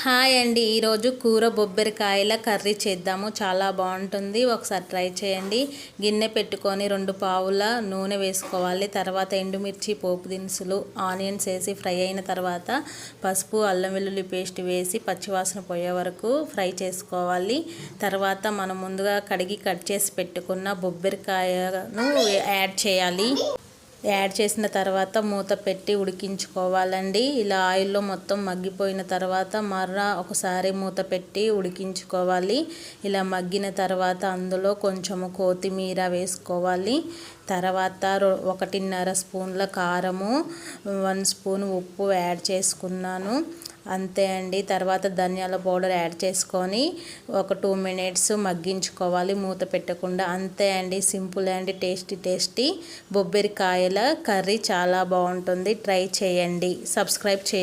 Hi అండి, ఈరోజు కూర బొబ్బరికాయల కర్రీ చేద్దాము. చాలా బాగుంటుంది, ఒకసారి ట్రై చేయండి. గిన్నె పెట్టుకొని 2 పావుల నూనె వేసుకోవాలి. తర్వాత ఎండుమిర్చి, పోపు దినుసులు, ఆనియన్స్ వేసి ఫ్రై అయిన తర్వాత పసుపు, అల్లం వెల్లుల్లి పేస్ట్ వేసి పచ్చివాసన పోయే వరకు ఫ్రై చేసుకోవాలి. తర్వాత మనం ముందుగా కడిగి కట్ చేసి పెట్టుకున్న బొబ్బరికాయను యాడ్ చేయాలి. యాడ్ చేసిన తర్వాత మూత పెట్టి ఉడికించుకోవాలండి. ఇలా ఆయిల్లో మొత్తం మగ్గిపోయిన తర్వాత మరలా ఒకసారి మూత పెట్టి ఉడికించుకోవాలి. ఇలా మగ్గిన తర్వాత అందులో కొంచెము కొత్తిమీర వేసుకోవాలి. తర్వాత 1.5 స్పూన్ల కారము, 1 స్పూన్ ఉప్పు యాడ్ చేసుకున్నాను. అంతే అండి. తర్వాత ధనియాల పౌడర్ యాడ్ చేసుకొని ఒక 2 మినిట్స్ మగ్గించుకోవాలి మూత పెట్టకుండా. అంతే అండి, సింపుల్ అండ్ టేస్టీ బొబ్బరికాయల కర్రీ చాలా బాగుంటుంది. ట్రై చేయండి, సబ్స్క్రైబ్ చేయండి.